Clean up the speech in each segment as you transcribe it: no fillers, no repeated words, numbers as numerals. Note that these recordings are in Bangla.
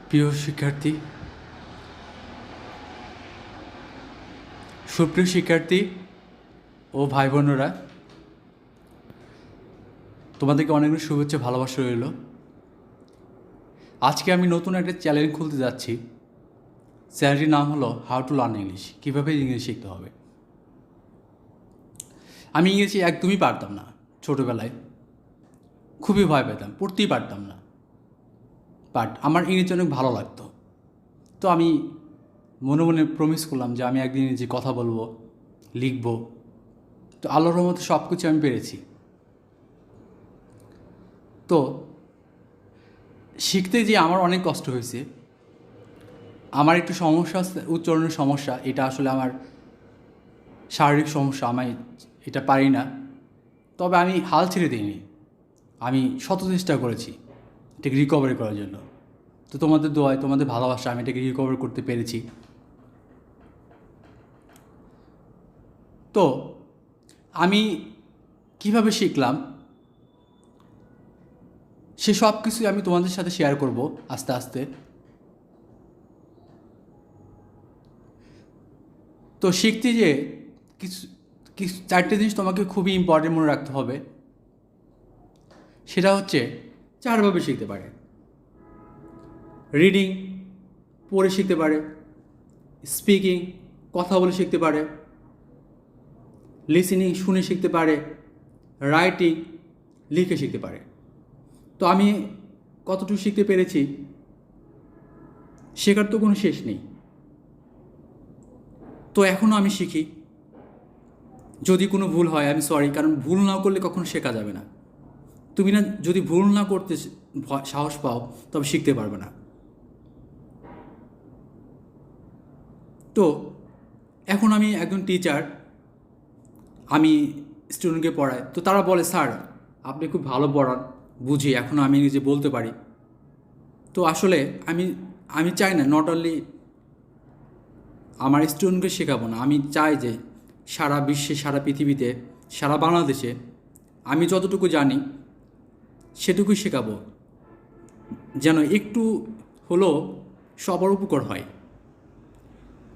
প্রিয় শিক্ষার্থী, সুপ্রিয় শিক্ষার্থী ও ভাই বোনেরা, তোমাদেরকে অনেক শুভেচ্ছা ভালোবাসা রইল। আজকে আমি নতুন একটা চ্যানেল খুলতে যাচ্ছি। চ্যানেলটির নাম হলো হাউ টু লার্ন ইংলিশ, কীভাবে ইংলিশ শিখতে হবে। আমি ইংরেজি একদমই পারতাম না। ছোটোবেলায় খুবই ভয় পেতাম, পড়তেই পারতাম না। বাট আমার ইংরেজি অনেক ভালো লাগতো। তো আমি মনে মনে প্রমিস করলাম যে আমি একদিন ইংরেজি কথা বলবো, লিখবো। তো আল্লাহর রহমতে সব কিছু আমি পেরেছি। তো শিখতে গিয়ে আমার অনেক কষ্ট হয়েছে। আমার একটু সমস্যা আছে, উচ্চারণের সমস্যা। এটা আসলে আমার শারীরিক সমস্যা, আমি এটা পারি না। তবে আমি হাল ছেড়ে দিইনি। আমি শত চেষ্টা করেছি এটাকে রিকভারি করার জন্য। তো তোমাদের দোয়ায়, তোমাদের ভালোবাসা, আমি এটাকে রিকভার করতে পেরেছি। তো আমি কিভাবে শিখলাম সে সব কিছুই আমি তোমাদের সাথে শেয়ার করব আস্তে আস্তে। তো শিখতে যে কিছু কিছু চারটে জিনিস তোমাকে খুবই ইম্পর্টেন্ট মনে রাখতে হবে। সেটা হচ্ছে চারভাবে শিখতে পারে। রিডিং, পড়ে শিখতে পারে। স্পিকিং, কথা বলে শিখতে পারে। লিসেনিং, শুনে শিখতে পারে। রাইটিং, লিখে শিখতে পারে। তো আমি কতটুকু শিখতে পেরেছি শেখার তো কোনো শেষ নেই। তো এখনও আমি শিখি। যদি কোনো ভুল হয় আমি সরি, কারণ ভুল না করলে কখনো শেখা যাবে না। তুমি না যদি ভুল না করতে সাহস পাও তবে শিখতে পারবে না। তো এখন আমি একজন টিচার, আমি স্টুডেন্টকে পড়াই। তো তারা বলে, স্যার আপনি খুব ভালো পড়ান, বুঝি, এখনও আমি নিজে বলতে পারি। তো আসলে আমি আমি চাই না নট অনলি আমার স্টুডেন্টকে শেখাবো না, আমি চাই যে সারা বিশ্বে, সারা পৃথিবীতে, সারা বাংলাদেশে আমি যতটুকু জানি সেটুকুই শেখাবো, যেন একটু হলেও সবার উপকার হয়।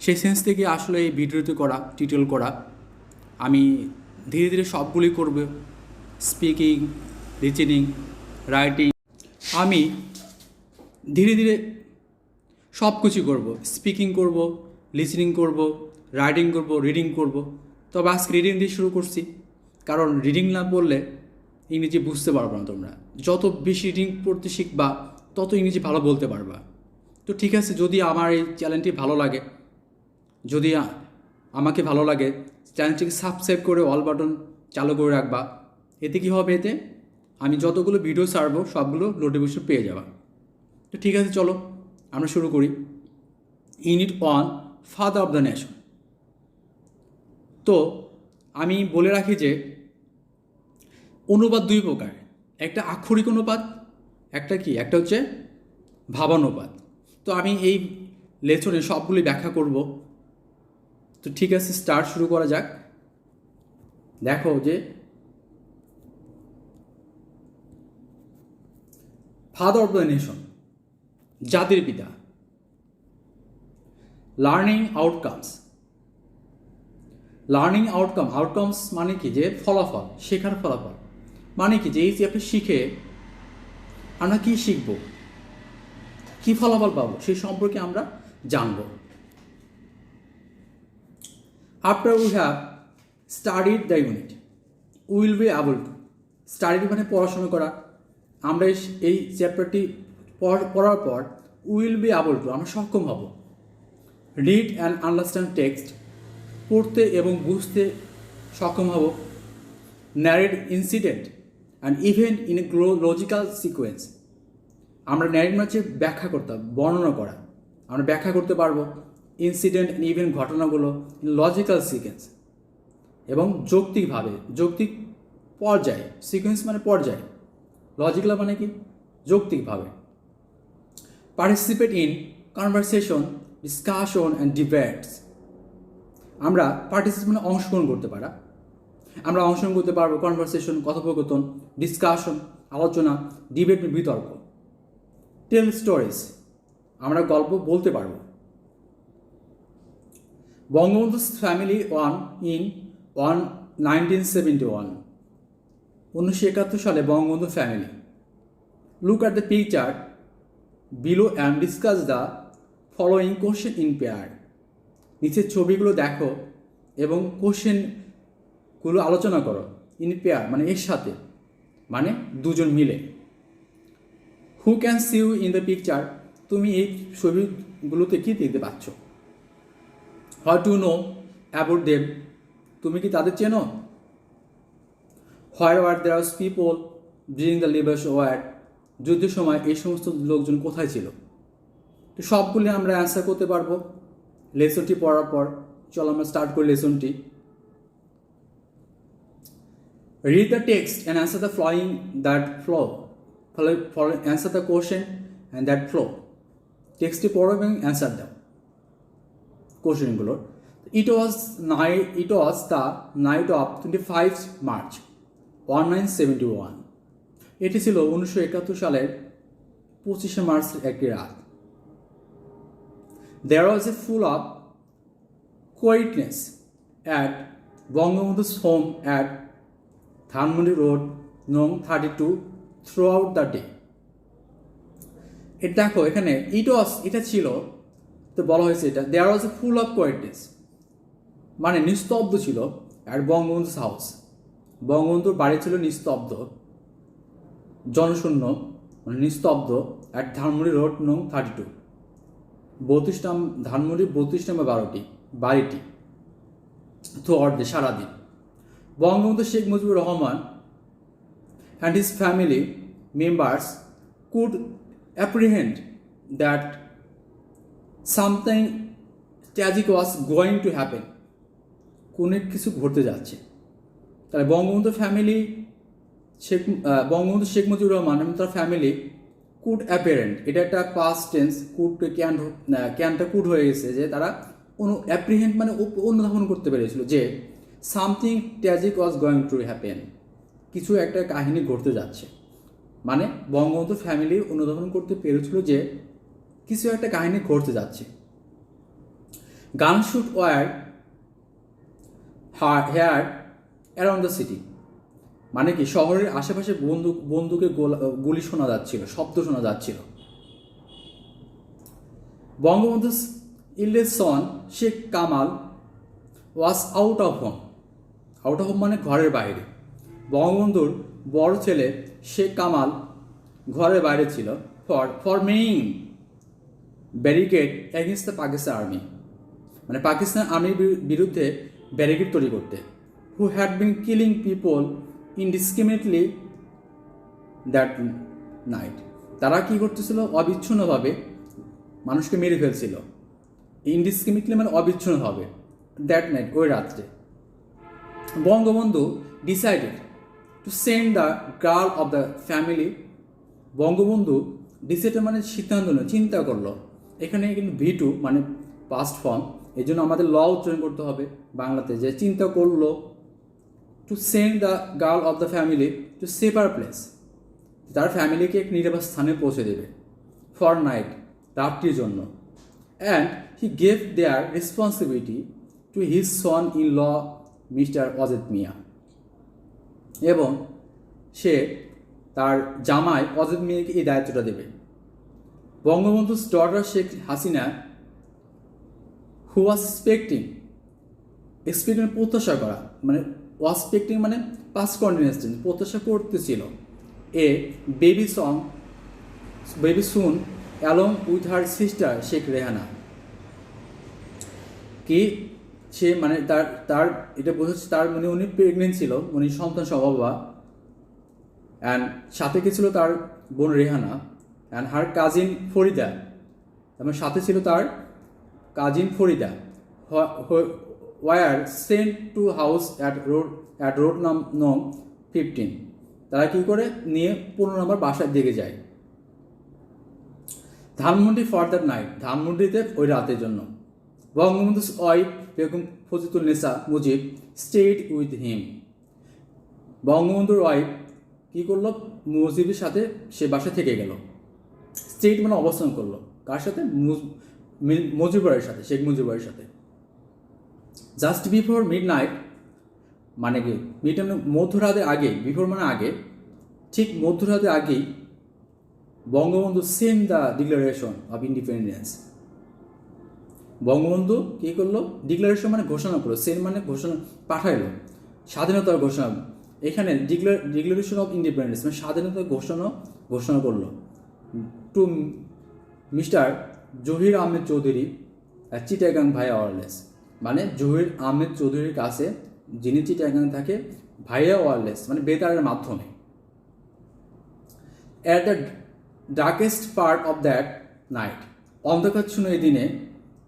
সেই সেন্স থেকে আসলে এই ভিডিওটি করা, টিউটোরিয়াল করা। আমি ধীরে ধীরে সবগুলি করব। স্পিকিং, লিসেনিং, রাইটিং, আমি ধীরে ধীরে সব কিছু করব। স্পিকিং করব, লিসেনিং করব, রাইটিং করব, রিডিং করব। তবে আজকে রিডিং দিয়ে শুরু করছি, কারণ রিডিং না পড়লে ইংরেজি বুঝতে পারবে না তোমরা। যত বেশি রিডিং পড়তে শিখবা তত ইংরেজি ভালো বলতে পারবা। তো ঠিক আছে, যদি আমার এই চ্যানেলটি ভালো লাগে, যদি আমাকে ভালো লাগে, চ্যানেলটিকে সাবস্ক্রাইব করে অল বাটন চালু করে রাখবা। এতে কী হবে, এতে আমি যতগুলো ভিডিও ছাড়বো সবগুলো নোটিফিকেশন পেয়ে যাবা। তো ঠিক আছে, চলো আমরা শুরু করি। Unit 1, father of the nation. তো আমি বলে রাখি যে অনুবাদ দুই প্রকার, একটা আক্ষরিক অনুবাদ, একটা হচ্ছে ভাবানুবাদ। তো আমি এই লেসনে সবগুলি ব্যাখ্যা করব। তো ঠিক আছে, স্টার্ট, শুরু করা যাক। দেখো যে ফাদার অফ দ্য নেশন, জাতির পিতা। Learning outcomes. লার্নিং আউটকামস মানে কি, যে ফলাফল, শেখার ফলাফল। মানে কি, যে এই যে আপনি শিখে আমরা কী শিখব, কী ফলাফল পাবো, সেই সম্পর্কে আমরা জানব। After we have studied the unit will be able to. Studied মানে পড়াশোনা করা। আমরা এই চ্যাপ্টারটি পড়ার পর উইল বি এবল টু, আমরা সক্ষম হব। রিড অ্যান্ড আন্ডারস্ট্যান্ড টেক্সট, পড়তে এবং বুঝতে সক্ষম হব। Narrate incident and event in a logical sequence, আমরা ন্যারেট মানে হচ্ছে ব্যাখ্যা করতে, বর্ণনা করা। আমরা ব্যাখ্যা করতে পারবো ইনসিডেন্ট অ্যান্ড ইভেন্ট, ঘটনাগুলো ইন লজিক্যাল সিকোয়েন্স, এবং যৌক্তিকভাবে, যৌক্তিক পর্যায়ে। সিকোয়েন্স মানে পর্যায়ে, লজিক্যাল মানে কি, যৌক্তিকভাবে। Participate in conversation, discussion and debates, আমরা পার্টিসিপেট মানে অংশগ্রহণ করতে পারা। আমরা অংশগ্রহণ করতে পারবো কনভারসেশন, কথোপকথন, ডিসকাশন, আলোচনা, ডিবেট, বিতর্ক। টেল স্টোরিজ, আমরা গল্প বলতে পারবো। বঙ্গবন্ধু's ফ্যামিলি in 1971, 1971 সালে Bangabandhu family. Look at the picture below and discuss the following question in pair. নিচের ছবিগুলো দেখো এবং কোশ্চেনগুলো আলোচনা করো। ইন পেয়ার মানে এর সাথে, মানে দুজন মিলে। Who can see you in the picture, তুমি এই ছবিগুলোতে কী দেখতে পাচ্ছ? What to know about them, তুমি কি তাদের চেনো? Where were there people during the liberation war, যুদ্ধের সময় এই সমস্ত লোকজন কোথায় ছিল? তো সবগুলি আমরা অ্যান্সার করতে পারবো লেসনটি পড়ার পর। চলো আমরা স্টার্ট করি লেসনটি। Read the text and answer the answer the question and that follow. টেক্সটটি পড়ো এবং অ্যান্সার দাও কোশ্চেনগুলোর। It was the night of 25 March 1971, এটি ছিল 1971 সালের 25শে মার্চের একটি রাত। There was a full of quietness at Bangabandhu's home at Dhanmondi Road, Nong 32 throughout the day. এটা দেখো এখানে এটা ছিল, তো বলা হয়েছে এটা দেয়ার ওয়াজ এ ফুল অফ কোয়াইটনেস, মানে নিস্তব্ধ ছিল। অ্যাট বঙ্গবন্ধু's হাউস, বঙ্গবন্ধুর বাড়ি ছিল নিস্তব্ধ, জনশূন্য, মানে নিস্তব্ধ। অ্যাট ধানমন্ডি রোড নং 32, 32 ধানমন্ডি 32 নম্বর বাড়িটি থ্রু আউট ডে, সারাদিন। Bangabandhu Sheikh Mujibur Rahman and his family members could apprehend that something tragic was going to happen, কোনো কিছু ঘটতে যাচ্ছে। তাহলে বঙ্গবন্ধু শেখ মুজিবুর রহমান এবং তার ফ্যামিলি কুড অ্যাপারেন্ট, এটা একটা পাস্ট টেন্স, ক্যানটা কুড হয়ে গেছে, যে তারা অ্যাপ্রিহেন্ড মানে অনুধাবন করতে পেরেছিল যে something tragic was going to happen, কিছু একটা কাহিনী ঘটতে যাচ্ছে। মানে বঙ্গবন্ধু ফ্যামিলি অনুধাবন করতে পেরেছিল যে কিছু একটা কাহিনী ঘটতে যাচ্ছে। Gun shot were heard around the city, মানে কি শহরের আশেপাশে বন্দুকের গুলি শোনা যাচ্ছিল, শব্দ শোনা যাচ্ছিল। বঙ্গবন্ধু's eldest son Sheikh Kamal was out of home মানে ঘরের বাইরে। বঙ্গবন্ধুর বড় ছেলে শেখ কামাল ঘরের বাইরে ছিল ফর মেইং barricade against the Pakistan army, মানে পাকিস্তান আর্মির বিরুদ্ধে ব্যারিকেড তৈরি করতে। Who had been killing people indiscriminately that night, তারা কী করতেছিল? অবিচ্ছিন্নভাবে মানুষকে মেরে ফেলছিল। ইনডিসক্রিমিনেটলি মানে অবিচ্ছিন্নভাবে, দ্যাট নাইট, ওই রাত্রে। Bangabandhu decided to send the girl of the family, Bangabandhu decided মানে সিদ্ধান্ত নিল, চিন্তা করলো। এখানে কিন্তু V2 মানে পাস্ট ফর্ম, এই জন্য আমাদের ল উচ্চারণ করতে হবে বাংলাতে, যে চিন্তা করলো। To send the girl of the family to safer place, তার ফ্যামিলিকে এক নিরাপদ স্থানে পৌঁছে দেবে। ফর নাইট, রাত্রির জন্য। And he gave their responsibility to his son in law mister Ajit Miah, এবং সে তার জামাই অজিত মিয়াকে এই দায়িত্বটা দেবে। Bangabandhu's daughter Sheikh Hasina who was expecting প্রত্যাশা করা, মানে ওয়াজ এক্সপেক্টিং মানে পাস্ট কন্টিনিউয়াস টেন্স, প্রত্যাশা করতেছিল। A baby soon along with her sister Sheikh Rehana, কি সে মানে তার এটা বোঝাচ্ছে তার মানে উনি প্রেগনেন্ট ছিল, উনি সন্তান সম্ভবা। অ্যান্ড সাথে কি ছিল? তার বোন Rehana. And her cousin Farida, এবং সাথে ছিল তার cousin Farida. Were sent to house at road নং 15, তারা কী করে নিয়ে 15 নম্বর বাসার দিকে যায়। ধানমন্ডি ফর দ্যাট নাইট, ধানমন্ডিতে ওই রাতের জন্য। Bangabandhu's wife Begum Fazilunnesa Mujib stayed with him, বঙ্গবন্ধুর ওয়াইফ কী করলো? মুজিবের সাথে সে বাসা থেকে গেল। স্টেট মানে অবস্থান করলো। কার সাথে? মুজিবুরের সাথে, শেখ মুজিবুরের সাথে। জাস্ট বিফোর মিড নাইট, মানে কি মিড নাইট মধ্যরাতের আগে, বিফোর মানে আগে, ঠিক মধ্যরাতের আগেই Bangabandhu sent the declaration of independence. Bangabandhu কী করলো? ডিক্লারেশন মানে ঘোষণা করলো, সেন্ড মানে ঘোষণা, পাঠাইলো স্বাধীনতার ঘোষণা। এখানে ডিক্লারেশন অফ ইন্ডিপেন্ডেন্স মানে স্বাধীনতার ঘোষণা করলো টু মিস্টার জহির আহমেদ চৌধুরী চিটাগাং ভাইয়া ওয়ারলেস, মানে জহির আহমেদ চৌধুরীর কাছে, যিনি চিটাগাং থাকে, ভাইয়া ওয়ারলেস মানে বেতারের মাধ্যমে। At the darkest part of that night, অন্ধকারচ্ছন্ন এই দিনে,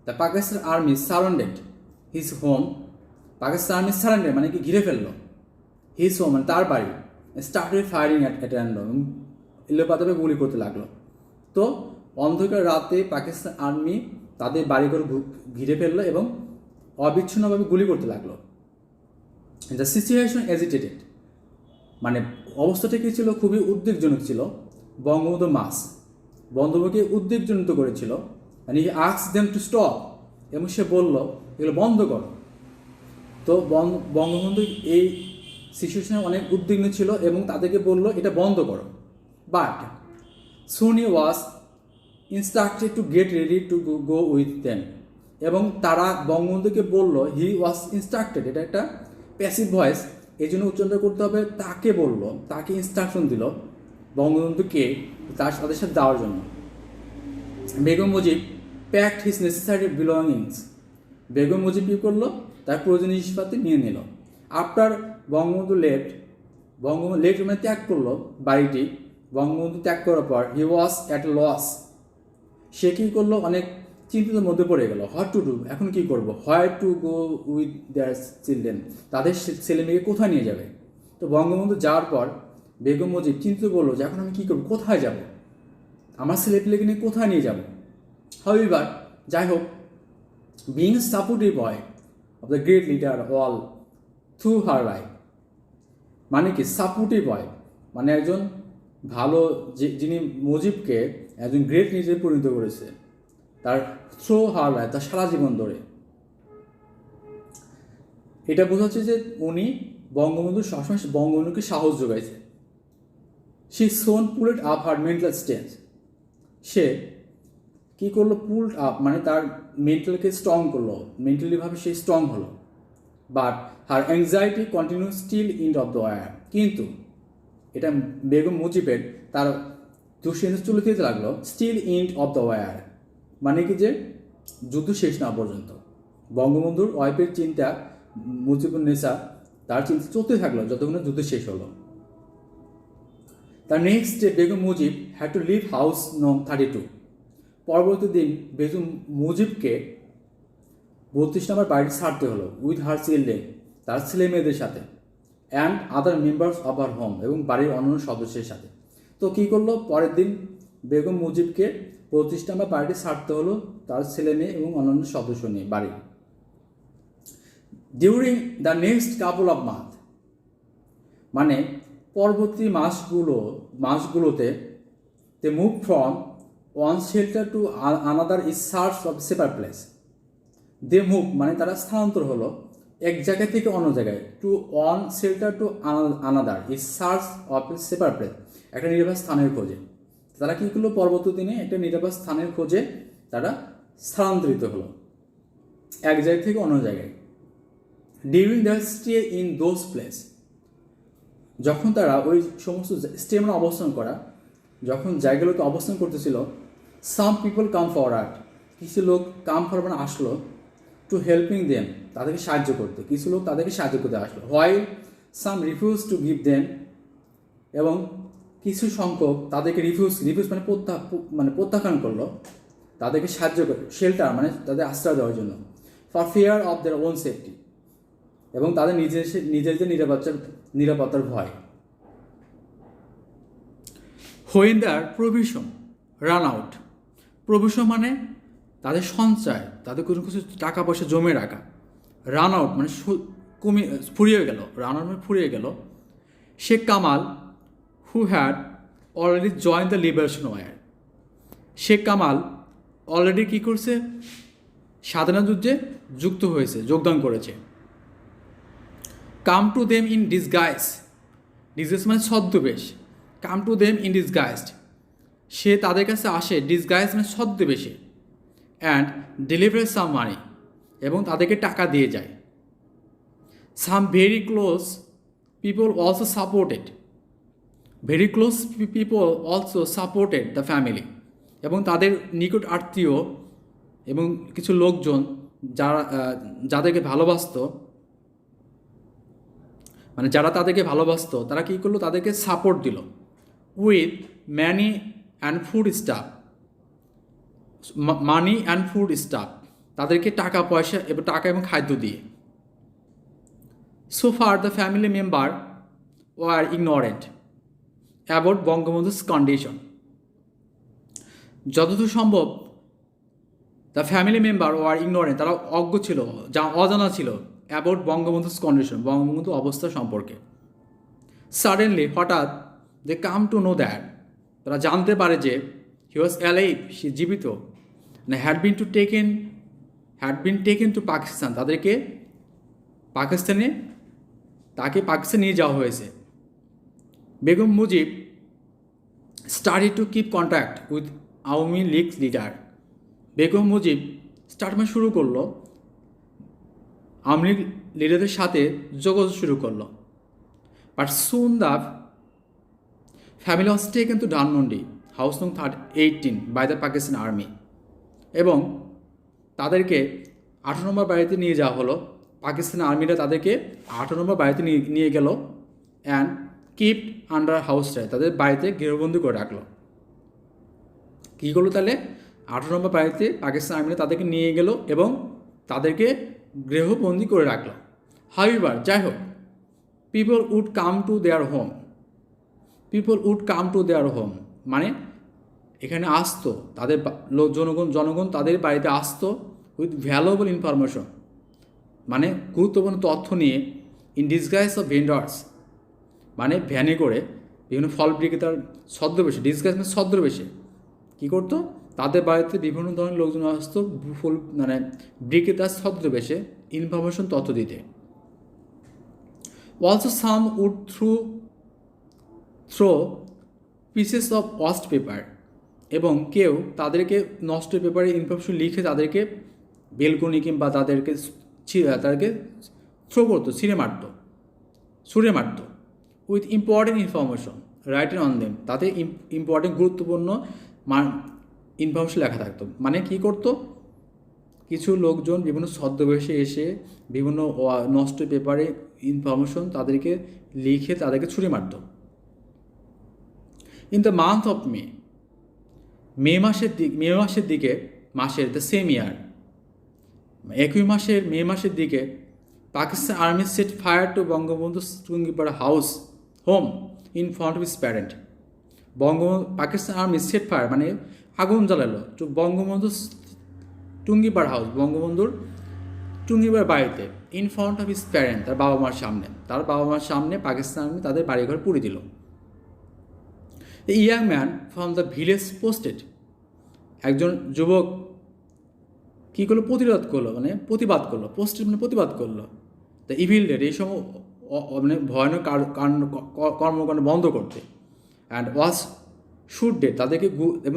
the Pakistan army surrounded his home, Pakistan army surrounded মানে কি ঘিরে ফেললো, হিজ হোম মানে তার বাড়ি, স্টার্টেড ফায়ারিং অ্যাট র্যান্ডম, এলোপাতাভাবে গুলি করতে লাগলো। তো অন্ধকার রাতে পাকিস্তান আর্মি তাদের বাড়ি করে ঘিরে ফেললো এবং অবিচ্ছিন্নভাবে গুলি করতে লাগলো। দ্য সিচুয়েশন এজিটেটেড, মানে অবস্থাটা কী ছিল? খুবই উদ্বেগজনক ছিল। বঙ্গবন্ধু বঙ্গবন্ধুকে উদ্বেগজনিত করেছিল। And he asked them to stop, এবং সে বলল এগুলো বন্ধ করো। তো বঙ্গবন্ধু এই সিচুয়েশনে অনেক উদ্বিগ্ন ছিল এবং তাদেরকে বলল এটা বন্ধ করো। But soon he was instructed to get ready to go with them, এবং তারা বঙ্গবন্ধুকে বলল, হি ওয়াজ ইনস্ট্রাক্টেড, এটা একটা প্যাসিভ ভয়েস, এই জন্য উচ্চারণ করতে হবে, তাকে বলল, তাকে ইনস্ট্রাকশন দিল বঙ্গবন্ধুকে তার সাথে সাথে যাওয়ার জন্য। Begum Mujib packed his necessary belongings, Begum Mujib কী করলো? তার প্রয়োজনীয় জিনিসপাতি নিয়ে নিল। আফটার বঙ্গবন্ধু লেফট মানে ত্যাগ করলো বাড়িটি, বঙ্গবন্ধু ত্যাগ করার পর হি ওয়াজ অ্যাট লস, সে কী করলো? অনেক চিন্তিত মধ্যে পড়ে গেল। হোয়াট টু ডু, এখন কী করবো? হোয়ার to go with their children, তাদের ছেলে মেয়েকে কোথায় নিয়ে যাবে? তো বঙ্গবন্ধু যাওয়ার পর বেগম মুজিব চিন্তিত করলো যে এখন আমি কী করবো, কোথায় যাব, আমার ছেলে পেলেকে নিয়ে কোথায় নিয়ে যাব? হাউএভার, যাই হোক, being supportive boy of the great leader all through her life, মানে কি সাপোর্টিভ বয়, মানে একজন ভালো, যিনি মুজিবকে একজন গ্রেট লিডারে পরিণত করেছে তার থ্রু হার লাইফ, তার সারা জীবন ধরে। এটা বোঝাচ্ছে যে উনি বঙ্গবন্ধু সবসময় বঙ্গবন্ধুকে সাহস যোগাইছে। সে soon pulled up her mental strength, সে কী করলো? পুলড আপ মানে তার মেন্টালকে স্ট্রং করলো, মেন্টালিভাবে সে স্ট্রং হলো। But her anxiety continue still end of the war, কিন্তু এটা বেগম মুজিবের তার দুশ্চিন্তা চলে যেতে লাগলো still end of the war, মানে কি যে যুদ্ধ শেষ না পর্যন্ত। বঙ্গবন্ধুর ওয়াইফের চিন্তা, মুজিবুন নেসা, তার চিন্তা চলতে থাকলো যতক্ষণ যুদ্ধ শেষ হলো। তার next day Begum Mujib had to leave house নং 32, পরবর্তী দিন বেগম মুজিবকে 32 নম্বর বাড়িটি ছাড়তে হলো, উইথ হার চিলড্রেন, তার ছেলে মেয়েদের সাথে, and other members of her home, এবং বাড়ির অন্যান্য সদস্যের সাথে। তো কী করলো? পরের দিন বেগম মুজিবকে 32 নম্বর বাড়িটি ছাড়তে হলো তার ছেলে মেয়ে এবং অন্যান্য সদস্য নিয়ে বাড়ি। During the next couple of month, মানে পরবর্তী মাসগুলোতে they move from one shelter to another is search of safer place. They move মানে তারা স্থানান্তর হলো এক জায়গা থেকে অন্য জায়গায়, to one shelter to another is search of safer place, একটা নিরাপদ স্থানের খোঁজে। তারা কী করলো? পরবর্তী দিনে একটা নিরাপদ স্থানের খোঁজে তারা স্থানান্তরিত হলো এক জায়গা থেকে অন্য জায়গায়। During the stay in those place, যখন তারা ওই সমস্ত স্টে মানে অবস্থান করা, যখন জায়গাগুলোতে অবস্থান করতেছিল, সাম পিপল কাম ফরওয়ার্ড, কিছু লোক কাম ফরওয়ার্ড আসলো, টু হেল্পিং দেম, তাদেরকে সাহায্য করতে, কিছু লোক তাদেরকে সাহায্য করতে আসলো। While some refuse to give them, এবং কিছু সংখ্যক তাদেরকে রিফিউজ মানে প্রত্যাখ্যান করলো তাদেরকে সাহায্য করে, শেল্টার মানে তাদের আশ্রয় দেওয়ার জন্য, for fear of their own safety, এবং তাদের নিজেদের নিরাপত্তার ভয়। When their provision run out, provision মানে তাদের সঞ্চয়, তাদের কোনো কিছু টাকা পয়সা জমে রাখা, রান আউট মানে ফুরিয়ে গেল, রান আউট মানে ফুরিয়ে গেল। Sheikh Kamal who had already join the liberation war, Sheikh Kamal already কী করছে, স্বাধীনতা যুদ্ধে যুক্ত হয়েছে, যোগদান করেছে। Come to them in disguise, disguise মানে ছদ্মবেশ, come to them in disguised, সে তাদের কাছে আসে, ডিসগাইজ মানে ছদ্মবেশে, অ্যান্ড ডেলিভার সাম মানি, এবং তাদেরকে টাকা দিয়ে যায়। Some very close people also supported, very close people also supported the family, এবং তাদের নিকট আত্মীয় এবং কিছু লোকজন যাদেরকে ভালোবাসতো, মানে যারা তাদেরকে ভালোবাসতো, তারা কী করলো, তাদেরকে সাপোর্ট দিল with money and food staff, money and food staff, তাদেরকে টাকা পয়সা এবং খাদ্য দিয়ে। So far the family member were ignorant about বঙ্গবন্ধু's condition. যতদূর সম্ভব the family member were ignorant, তারা অজ্ঞ ছিল, অজানা ছিল অ্যাবাউট বঙ্গবন্ধু's কন্ডিশন, বঙ্গবন্ধু অবস্থা সম্পর্কে। সাডেনলি, হঠাৎ, দে কাম টু নো দ্যাট, তারা জানতে পারে যে হি ওয়াজ অ্যালাইভ, সে জীবিত, had been taken to Pakistan, তাকে পাকিস্তানে নিয়ে যাওয়া হয়েছে। Begum Mujib study to keep contact with Awami League leader, Begum Mujib শুরু করলো আওয়ামী লীগ লিডারদের সাথে যোগাযোগ শুরু করলো। But soon the family was taken to Dhanmondi house নং 18 বাই দ্য পাকিস্তান আর্মি, এবং তাদেরকে 18 নম্বর বাড়িতে নিয়ে যাওয়া হলো। পাকিস্তান আর্মিরা তাদেরকে 18 নম্বর বাড়িতে নিয়ে গেল, and kept under house try, তাদের বাড়িতে গৃহবন্দী করে রাখলো। কী করলো তাহলে, 18 নম্বর বাড়িতে পাকিস্তান আর্মিরা তাদেরকে নিয়ে গেল এবং তাদেরকে গৃহবন্দী করে রাখলো। হাউএভার, যাই হোক, people would come to their home, মানে এখানে আসতো তাদের জনগণ তাদের বাড়িতে আসতো উইথ ভ্যালুয়েবল ইনফরমেশন, মানে গুরুত্বপূর্ণ তথ্য নিয়ে, ইন ডিসগাইজ অফ ভেন্ডার্স, মানে ভ্যানে করে বিভিন্ন ফল বিক্রেতার ছদ্মবেশে, ডিসগাইজ মানে ছদ্মবেশে কী করতো, তাদের বাড়িতে বিভিন্ন ধরনের লোকজন আসতো ফুল মানে বিক্রেতার ছদ্মবেশে ইনফরমেশন তথ্য দিতে। Also some would throw pieces of waste paper, এবং কেউ তাদেরকে নষ্ট পেপারে ইনফরমেশন লিখে তাদেরকে বেলকনি কিংবা তাদেরকে থ্রো করতো, ছুঁড়ে মারতো with important information written on them, তাতে ইম্পর্টেন্ট গুরুত্বপূর্ণ ইনফরমেশন লেখা থাকতো। মানে কী করতো, কিছু লোকজন বিভিন্ন ছদ্মবেশে এসে বিভিন্ন নষ্ট পেপারে ইনফরমেশন তাদেরকে লিখে তাদেরকে ছুঁড়ে মারতো। In the month of May মাসের দিকে দ্য সেম ইয়ার, একই মে মাসের দিকে Pakistan army set fire to Bangabandhu Tungipara home in front of his parent. Pakistan army set fire মানে আগুন জ্বালালো টু বঙ্গবন্ধু টুঙ্গিপাড়া হাউস, বঙ্গবন্ধুর টুঙ্গিপাড়া বাড়িতে, in front of his parent, তার বাবা মার সামনে পাকিস্তান আর্মি তাদের বাড়িঘর পুড়ে দিল। A young man from the village posted, একজন যুবক কী করলো, প্রতিবাদ করলো দ্য ইভিল ডেড, এই সময় মানে ভয়ানক কর্মকাণ্ড বন্ধ করতে, অ্যান্ড ওয়াজ শুট ডেড,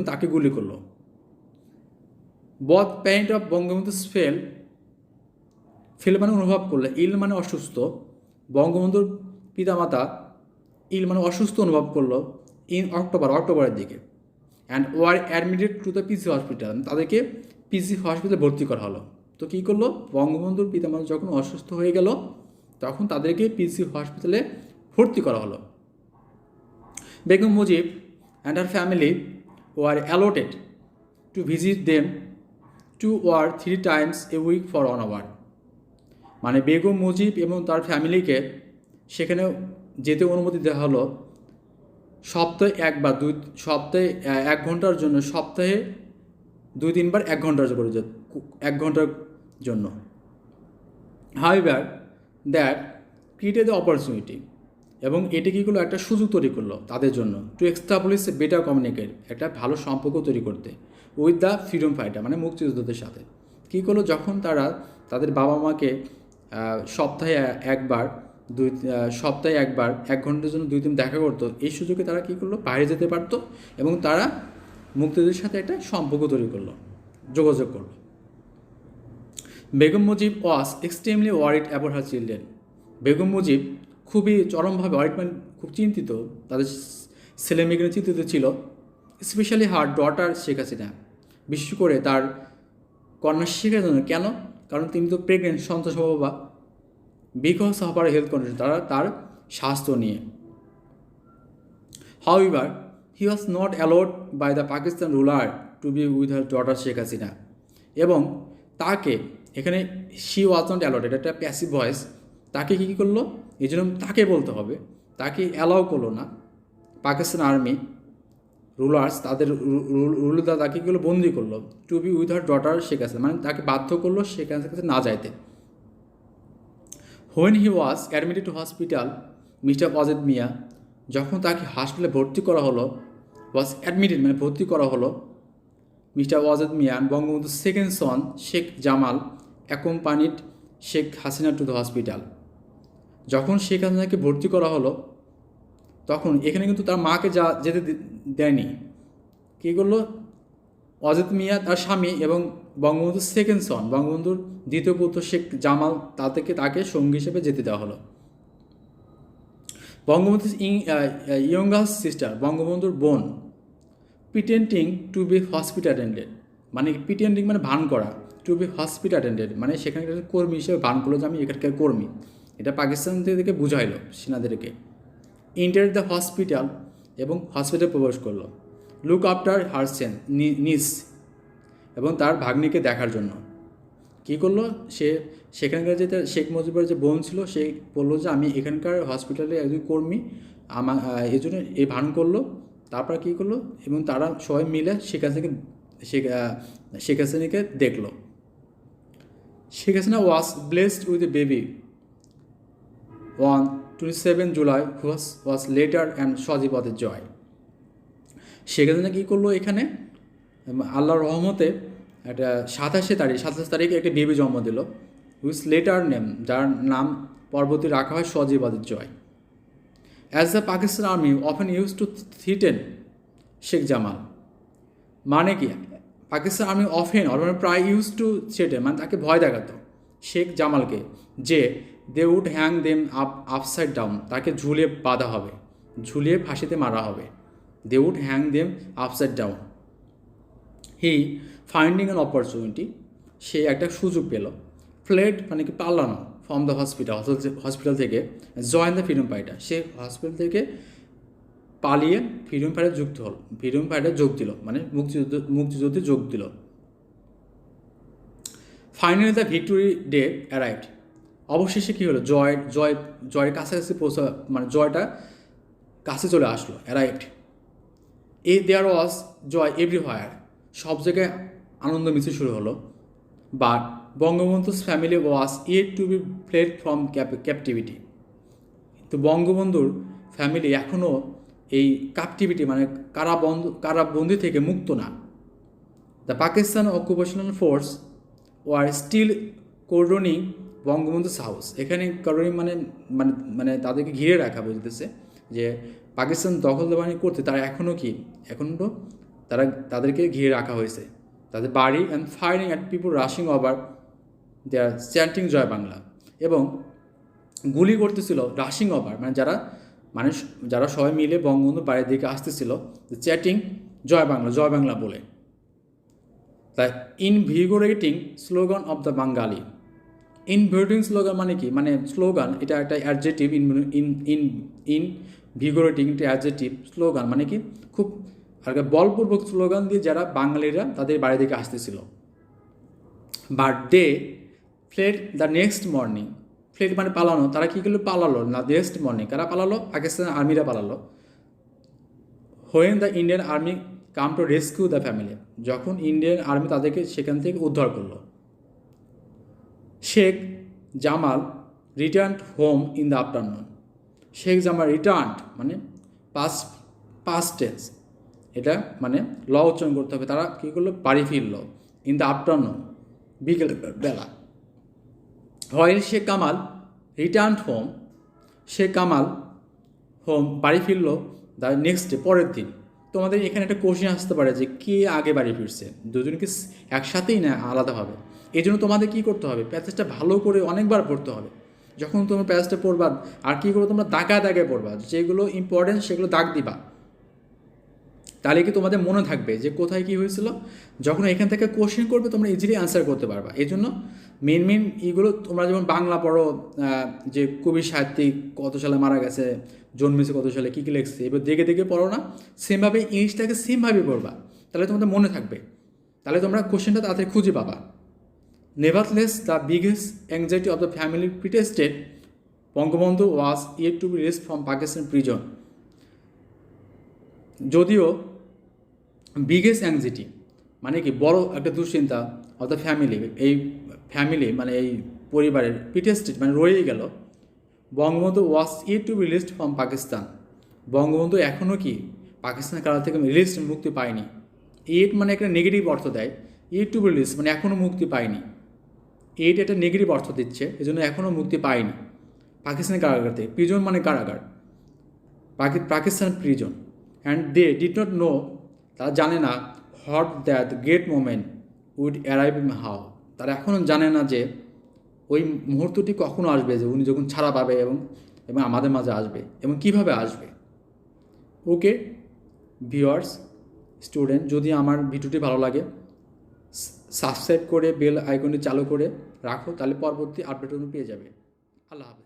তাকে গুলি করলো। Both parent of Bangabandhu fail মানে অনুভব করলো, ইল মানে অসুস্থ, বঙ্গবন্ধুর পিতামাতা ইল মানে অসুস্থ অনুভব করলো ইন অক্টোবরের দিকে, and were admitted to the PC hospital, তাদেরকে পিসি হসপিটালে ভর্তি করা হলো। তো কী করলো, বঙ্গবন্ধুর পিতামাতা যখন অসুস্থ হয়ে গেল তখন তাদেরকে পিসি হসপিটালে ভর্তি করা হলো। Begum Mujib and her family were allotted to visit them 2 or 3 times a week for 1 hour, মানে বেগম মুজিব এবং তার ফ্যামিলিকে সেখানে যেতে অনুমতি দেওয়া হলো সপ্তাহে 1 ঘন্টার জন্য, সপ্তাহে 2-3 বার 1 ঘন্টার করে 1 ঘন্টার জন্য। However that created the opportunity, এবং এটি কী করলো, একটা সুযোগ তৈরি করলো তাদের জন্য, to establish a better communicate, একটা ভালো সম্পর্ক তৈরি করতে, উইথ দ্য ফ্রিডম ফাইটার, মানে মুক্তিযোদ্ধাদের সাথে। কী করলো, যখন তারা তাদের বাবা মাকে সপ্তাহে একবার সপ্তাহে একবার 1 ঘন্টার জন্য 2 দিন দেখা করতো, এই সুযোগে তারা কী করলো, বাইরে যেতে পারতো এবং তারা মুক্তিযোদ্ধাদের সাথে একটা সম্পর্ক তৈরি করলো, যোগাযোগ করলো। বেগম মুজিব ওয়াজ extremely worried about her children. Begum Mujib খুবই চরমভাবে ওয়ারিড, মানে খুব চিন্তিত, তাদের ছেলে মেয়েকে চিন্তিত ছিল। স্পেশালি হার ডটার শেখ হাসিনা, বিশেষ করে তার কন্যা শেখ হাসিনা। কেন? কারণ তিনি তো প্রেগনেন্ট, সন্তানসম্ভবা, because of her health condition, তার স্বাস্থ্য নিয়ে। However he was not allowed by the Pakistan ruler to be with her daughter Sheikh Hasina. এবং তাকে এখানে শি ওয়াজ নট অ্যালাউড, এটা একটা প্যাসিভ ভয়েস। তাকে কী করলো, এই জন্য তাকে বলতে হবে, তাকে অ্যালাউ করলো না পাকিস্তান আর্মি রুলার্স, তাদের রুলার তাকে কী করলো, বন্দি করলো to be with her daughter Sheikh Hasina, মানে তাকে বাধ্য করলো শেখ হাসিনার কাছে না যাইতে। When he was admitted to hospital, mister Wazed Miah, যখন তাকে হাসপাতালে ভর্তি করা হলো, ওয়াজ অ্যাডমিটেড মানে ভর্তি করা হলো, mister Wazed Miah Bangabandhu second son Sheikh Jamal accompanied Sheikh Hasina to the hospital. যখন শেখ হাসিনাকে ভর্তি করা হলো, তখন এখানে কিন্তু তার মাকে যেতে দেয়নি। কী করলো, ওয়াজেদ মিয়া তার স্বামী এবং বঙ্গবন্ধুর সেকেন্ড সন, বঙ্গবন্ধুর দ্বিতীয় পুত্র শেখ জামাল, তাকে সঙ্গী হিসেবে যেতে দেওয়া হলো। বঙ্গবন্ধুর ইয়ঙ্গাস্ট সিস্টার, বঙ্গবন্ধুর বোন, pretending to be hospital attended, মানে প্রিটেন্ডিং মানে ভান করা, টু বি হসপিটাল অ্যাটেন্ডেড মানে সেখানকার কর্মী হিসেবে ভান করলো যে আমি এখানকার কর্মী, এটা পাকিস্তান থেকে বুঝাইলো সেনাদেরকে। এন্টার দ্য হসপিটাল, এবং হসপিটালে প্রবেশ করলো। লুক আফটার হার নিস, এবং তার ভাগ্নিকে দেখার জন্য। কী করলো, সেখানকার যে শেখ মুজিবের যে বোন ছিল, সে বললো যে আমি এখানকার হসপিটালে একজন কর্মী, এই জন্য এই ভান করলো। তারপর কী করলো, এবং তারা সবাই মিলে শেখ হাসিনাকে দেখলো। Sheikh Hasina was blessed with a baby on 27 July, was later and সজীবদের জয়। শেখ হাসিনা কী করলো, এখানে আল্লাহর রহমতে একটা 27 তারিখে একটা বেবি জন্ম দিল, উইথ লেটার নেম, যার নাম পরবর্তী রাখা হয় সজীবদের Joy. As the Pakistan army often use to threaten Sheikh Jamal, মানে কি, পাকিস্তান আর্মি অফেন প্রায় ইউজ টু থ্রেটেন, মানে তাকে ভয় দেখাতো শেখ জামালকে, যে they would hang them upside down, তাকে ঝুলিয়ে বাঁধা হবে, ঝুলিয়ে ফাঁসিতে মারা হবে। They would hang them upside down. He finding an opportunity, সে একটা সুযোগ পেল। ফ্লেড মানে কি, পালানো, ফ্রম দ্য হসপিটাল থেকে, join the freedom fighter, say hospital থেকে পালিয়ে ফ্রিডম ফাইটার যোগ দিল, মানে মুক্তিযুদ্ধে যোগ দিল। Finally the victory day arrived, অবশেষে কী হলো, জয়ের কাছাকাছি মানে জয়টা কাছে চলে আসলো, অ্যারাইভড। দেয়ার ওয়াজ জয় এভরিহোয়ার, সব জায়গায় আনন্দ মিছিল শুরু হলো। But Bangabandhu's family was yet to be fled from captivity, তো বঙ্গবন্ধুর ফ্যামিলি এখনও এই ক্যাপটিভিটি মানে কারাবন্দি থেকে মুক্ত না। The Pakistan occupational force were still cordoning Bangabandhu's house, এখানে কোর্ডনিং মানে মানে মানে তাদেরকে ঘিরে রাখা বুঝতেছে, যে পাকিস্তান দখলদারি করতে তারা এখনও তাদেরকে ঘিরে রাখা হয়েছে, তাদের বাড়ি, and firing at people rushing over there chanting Joy Bangla, এবং গুলি করতেছিল রাশিং ওভার, মানে যারা সবাই মিলে বঙ্গবন্ধুর বাড়ির দিকে আসতেছিল, চ্যাটিং জয় বাংলা বলে। The invigorating slogan of the Bengali, invigorating slogan মানে কি, মানে স্লোগান, এটা একটা অ্যাডজেটিভ, ইনভিগোরেটিং একটা অ্যাডজেটিভ, স্লোগান মানে কি খুব আর বলপূর্বক স্লোগান দিয়ে যারা বাঙালিরা তাদের বাড়ি থেকে আসতেছিল। But they fled the next morning, fled মানে পালানো, তারা কী করলো, পালালো না, নেক্সট মর্নিং কারা পালালো, পাকিস্তান আর্মিরা পালালো। When the Indian army come to rescue the family, যখন ইন্ডিয়ান আর্মি তাদেরকে সেখান থেকে উদ্ধার করলো। Sheikh Jamal returned home in the afternoon, Sheikh Jamal returned মানে পাস্ট টেন্স, এটা মানে ল উচ্চারণ করতে হবে। তারা কী করলো, বাড়ি ফিরল ইন দ্য আফটারনুন, বিকেল বেলা। While Sheikh Kamal return home, Sheikh Kamal বাড়ি ফিরল দ্য নেক্সট ডে, পরের দিন। তোমাদের এখানে একটা কোশ্চেন আসতে পারে যে কে আগে বাড়ি ফিরছে, দুজনকে একসাথেই না আলাদাভাবে। এই জন্য তোমাদের কী করতে হবে, প্যাসেজটা ভালো করে অনেকবার পড়তে হবে। যখন তোমরা প্যাসেজটা পড়বা আর কী করবো, তোমরা দাগায় দাগায় পড়বা, যেগুলো ইম্পর্টেন্ট সেগুলো দাগ দিবা, তাহলে কি তোমাদের মনে থাকবে যে কোথায় কী হয়েছিল। যখন এখান থেকে কোশ্চেন করবে তোমরা ইজিলি অ্যান্সার করতে পারবা। এই জন্য মেন এইগুলো তোমরা যেমন বাংলা পড়ো, যে কবি সাহিত্যিক কত সালে মারা গেছে, জন্মেছে কত সালে, কী কী লিখছে, এবার দেখে দেখে পড়ো না, সেমভাবে ইংলিশটাকে সেমভাবে পড়বা, তাহলে তোমাদের মনে থাকবে, তাহলে তোমরা কোশ্চেনটা তাড়াতাড়ি খুঁজে পাবা। Nevertheless the biggest anxiety of the family persisted Bangabandhu was yet to be released from Pakistan prison. যদিও বিগেস্ট অ্যাংজাইটি মানে কি, বড় একটা দুশ্চিন্তা অফ দ্য ফ্যামিলি, এই ফ্যামিলি মানে এই পরিবারের প্রিটেস্টেড মানে রয়েই গেল, Bangabandhu was yet to be released from Pakistan, Bangabandhu এখনও কি পাকিস্তান কারাগার থেকে রিলিজড মুক্তি পায়নি। ইট মানে একটা নেগেটিভ অর্থ দেয়, ইট টু বি রিলিজ মানে এখনও মুক্তি পায়নি, ইট একটা নেগেটিভ অর্থ দিচ্ছে, এজন্য এখনও মুক্তি পায়নি পাকিস্তানের কারাগার থেকে। প্রিজন মানে কারাগার, Pakistan prison. And they did not know, তারা জানে না, what that great moment would arrive in how, তারা এখনও জানে না যে ওই মুহূর্তটি কখনও আসবে, যে উনি যখন ছাড়া পাবে এবং আমাদের মাঝে আসবে এবং কিভাবে আসবে। ওকে ভিউয়ার্স, স্টুডেন্ট, যদি আমার ভিডিওটি ভালো লাগে সাবস্ক্রাইব করে বেল আইকনটি চালু করে রাখো, তাহলে পরবর্তী আপডেট পেয়ে যাবে। আল্লাহ হাফেজ।